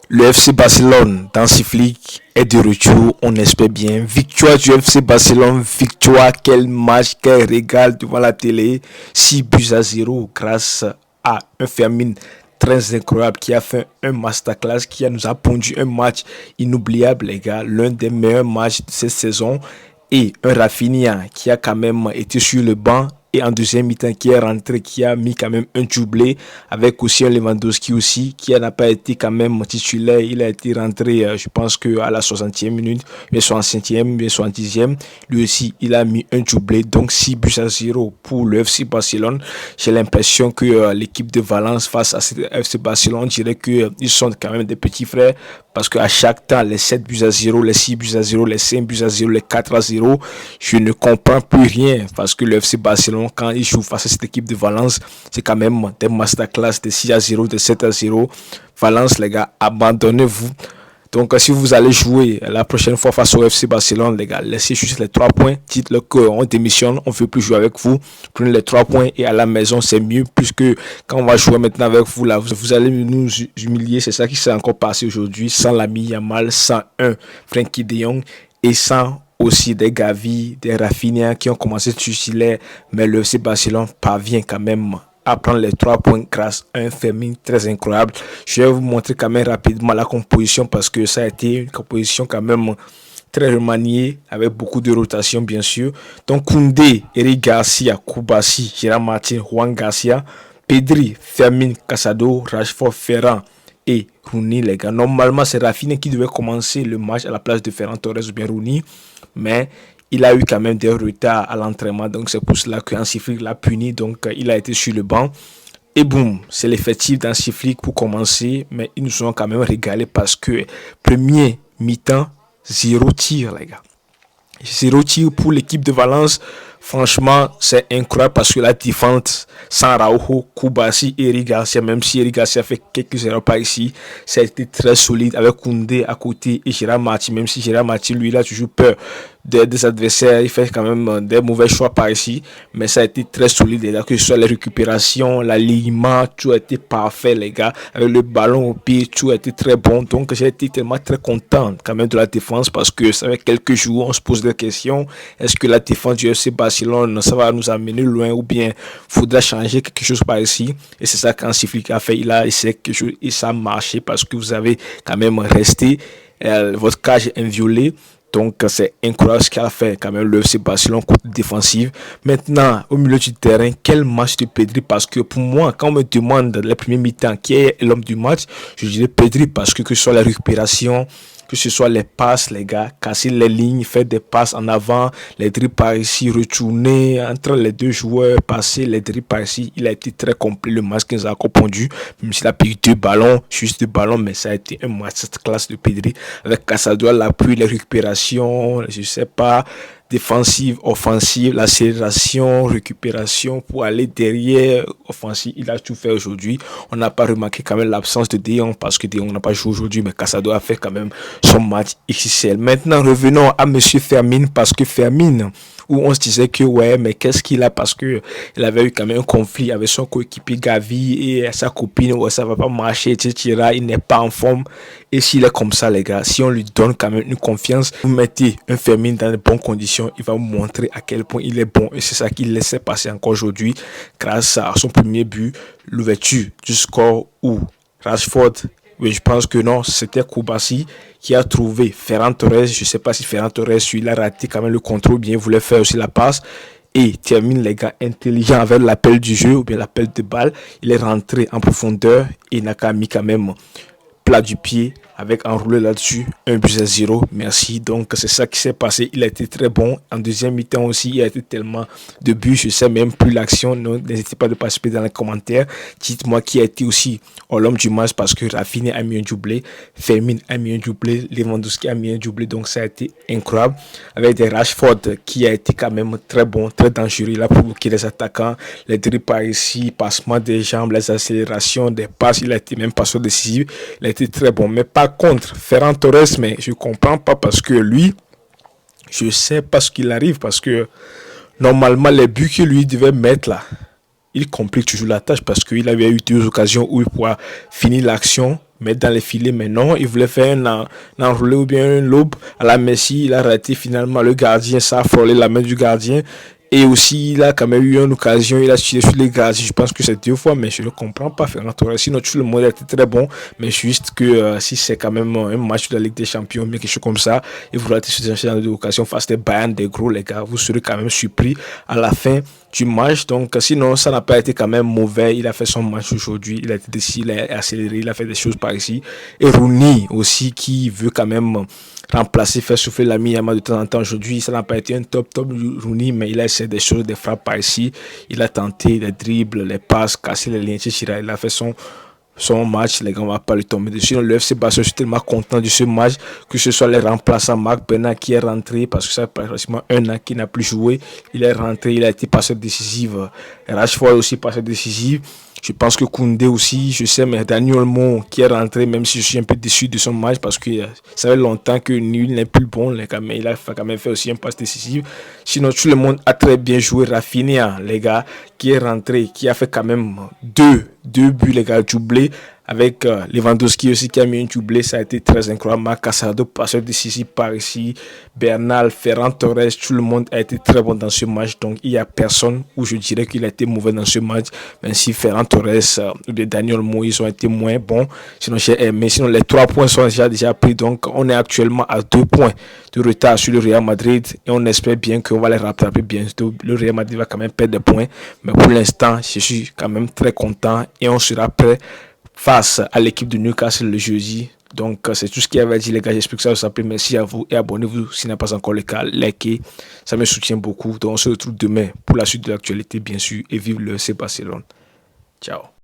Le FC Barcelone dans ce flic est de retour, on espère bien. Victoire du FC Barcelone, victoire, quel match, quel régal devant la télé. 6 buts à 0 grâce à un Fermin très incroyable qui a fait un masterclass, nous a pondu un match inoubliable, les gars. L'un des meilleurs matchs de cette saison. Et un Rafinha qui a quand même été sur le banc et en deuxième mi-temps qui est rentré, qui a mis quand même un doublé avec aussi un Lewandowski aussi qui n'a pas été quand même titulaire. Il a été rentré, je pense que à la 60e minute, mais 65e, mais 70e. Lui aussi, il a mis un doublé. Donc 6 buts à 0 pour le FC Barcelone. J'ai l'impression que l'équipe de Valence face à ce FC Barcelone, on dirait qu'ils sont quand même des petits frères parce qu'à chaque temps, les 7 buts à 0, les 6 buts à 0, les 5 buts à 0, les 4-0, je ne comprends plus rien parce que le FC Barcelone, quand il joue face à cette équipe de Valence, c'est quand même des masterclass de 6-0, de 7-0. Valence, les gars, abandonnez-vous. Donc, si vous allez jouer la prochaine fois face au FC Barcelone, les gars, laissez juste les 3 points. Dites-le qu'on démissionne, on ne veut plus jouer avec vous. Prenez les 3 points et à la maison, c'est mieux. Puisque quand on va jouer maintenant avec vous, là, vous allez nous humilier. C'est ça qui s'est encore passé aujourd'hui. Sans l'ami Yamal, sans un Frenkie de Jong et sans aussi des Gavi, des Rafinha qui ont commencé titulaires. Mais le FC Barcelone parvient quand même à prendre les 3 points grâce à un Fermin très incroyable. Je vais vous montrer quand même rapidement la composition parce que ça a été une composition quand même très remaniée avec beaucoup de rotation bien sûr. Donc Koundé, Eric Garcia, Koubassi, Gérard Martin, Juan Garcia, Pedri, Fermin, Casado, Rashford, Ferran et Rooney, les gars. Normalement, c'est Rafinha qui devait commencer le match à la place de Ferran Torres ou bien Rooney, mais il a eu quand même des retards à l'entraînement, donc c'est pour cela qu'un Siflik l'a puni, donc il a été sur le banc. Et boum, c'est l'effectif d'un Siflik pour commencer, mais ils nous ont quand même régalé parce que premier mi-temps, 0 tir, les gars. 0 tir pour l'équipe de Valence. Franchement, c'est incroyable parce que la défense sans Araujo, Koubassi et Eric Garcia, même si Eric Garcia fait quelques erreurs par ici, ça a été très solide avec Koundé à côté et Gérard Martin, même si Gérard Martin, lui, il a toujours peur des adversaires, il fait quand même des mauvais choix par ici, mais ça a été très solide, les gars, que ce soit les récupérations, l'alignement, tout a été parfait, les gars, avec le ballon au pied, tout a été très bon, donc j'ai été tellement très content quand même de la défense parce que ça fait quelques jours, on se pose des questions, est-ce que la défense du FC Barcelone, ça va nous amener loin ou bien faudra changer quelque chose par ici, et c'est ça qu'un Siflik a fait, il a essayé quelque chose et ça a marché parce que vous avez quand même resté, votre cage est inviolée. Donc c'est incroyable ce qu'il a fait quand même le FC Barcelone côté défensif. Maintenant, au milieu du terrain, quel match de Pedri? Parce que pour moi, quand on me demande les premiers mi-temps qui est l'homme du match, je dirais Pedri parce que ce soit la récupération, que ce soit les passes, les gars, casser les lignes, faire des passes en avant, les dribbles par ici, retourner entre les deux joueurs, passer les dribbles par ici. Il a été très complet le match qui nous a répondu, même s'il a pris 2 ballons, juste 2 ballons, mais ça a été un match cette classe de Pedri avec Casado à l'appui, les récupérations, je sais pas, défensive, offensive, l'accélération, récupération pour aller derrière, offensive, il a tout fait aujourd'hui. On n'a pas remarqué quand même l'absence de De Jong parce que De Jong n'a pas joué aujourd'hui, mais Casado a fait quand même son match XXL. Maintenant, revenons à Monsieur Fermin parce que Fermin, où on se disait que ouais, mais qu'est-ce qu'il a parce que il avait eu quand même un conflit avec son coéquipier Gavi et sa copine, ouais, ça va pas marcher, etc. Il n'est pas en forme. Et s'il est comme ça, les gars, si on lui donne quand même une confiance, vous mettez un Fermin dans de bonnes conditions, il va vous montrer à quel point il est bon. Et c'est ça qu'il laissait passer encore aujourd'hui grâce à son premier but, l'ouverture du score où Rashford, oui, je pense que non, c'était Koubassi qui a trouvé Ferran Torres. Je ne sais pas si Ferran Torres, il a raté quand même le contrôle, bien voulait faire aussi la passe. Et termine les gars intelligent avec l'appel du jeu ou bien l'appel de balle. Il est rentré en profondeur et n'a qu'à mis quand même plat du pied avec enroulé là-dessus 1 but à 0. Merci. Donc c'est ça qui s'est passé. Il a été très bon en deuxième mi-temps aussi. Il a été tellement de buts, je sais même plus l'action. N'hésitez pas de participer dans les commentaires. Dites-moi qui a été aussi l'homme du match parce que Rafinha a mis un doublé, Fermin a mis un doublé, Lewandowski a mis un doublé. Donc ça a été incroyable avec des Rashford qui a été quand même très bon, très dangereux. Il a provoqué les attaquants, les dribbles par ici, passement des jambes, les accélérations, des passes. Il a été même passeur décisif. Il a été très bon, mais pas contre Ferran Torres, mais je comprends pas parce que lui, je sais pas ce qu'il arrive parce que normalement les buts que lui devait mettre là, il complique toujours la tâche parce qu'il avait eu 2 occasions où il pourra finir l'action mettre dans les filets, mais non, il voulait faire un enroulé ou bien un lobe à la Messi. Il a raté finalement le gardien, ça a frôlé la main du gardien. Et aussi, il a quand même eu une occasion, il a tiré sur les gardiens. Je pense que c'est 2 fois, mais je ne comprends pas Ferran Torres. Sinon, tout le monde était très bon, mais juste que si c'est quand même un match de la Ligue des Champions, mais quelque chose comme ça, et vous ratez ce genre d'occasion face des Bayern, des gros, les gars, vous serez quand même surpris à la fin du match. Donc, sinon, ça n'a pas été quand même mauvais. Il a fait son match aujourd'hui, il a été décidé, il a accéléré, il a fait des choses par ici. Et Rooney aussi, qui veut quand même remplacer, faire souffler l'ami Yamal de temps en temps. Aujourd'hui, ça n'a pas été un top Rooney, mais il a essayé des choses, des frappes par ici. Il a tenté les dribbles, les passes, casser les liens, etc. Il a fait son match, les gars, on va pas lui tomber dessus. Le FC Barcelone, je suis tellement content de ce match, que ce soit les remplaçants, Marc Bernat qui est rentré, parce que ça fait pratiquement un an qu'il n'a plus joué. Il est rentré, il a été passeur décisif. Rashford aussi passeur décisif. Je pense que Koundé aussi, je sais, mais Daniel Olmo qui est rentré, même si je suis un peu déçu de son match parce que ça fait longtemps que nul n'est plus bon, mais il a quand même fait aussi un passe décisif. Sinon, tout le monde a très bien joué. Rafinha, les gars, qui est rentré, qui a fait quand même deux buts, les gars, doublés. Avec Lewandowski aussi qui a mis un doublé, ça a été très incroyable. Marc Casado, passeur décisif par ici. Bernal, Ferran Torres, tout le monde a été très bon dans ce match. Donc il n'y a personne où je dirais qu'il a été mauvais dans ce match. Même si Ferran Torres ou Daniel Moïse ont été moins bons. Sinon j'ai aimé. Sinon les 3 points sont déjà pris. Donc on est actuellement à 2 points de retard sur le Real Madrid. Et on espère bien qu'on va les rattraper bientôt. Le Real Madrid va quand même perdre des points. Mais pour l'instant, je suis quand même très content. Et on sera prêt face à l'équipe de Newcastle le jeudi. Donc c'est tout ce qu'il y avait à dire, les gars. J'espère que ça vous a plu. Merci à vous et abonnez-vous si ce n'est pas encore le cas. Likez, ça me soutient beaucoup. Donc on se retrouve demain pour la suite de l'actualité, bien sûr. Et vive le FC Barcelone. Ciao.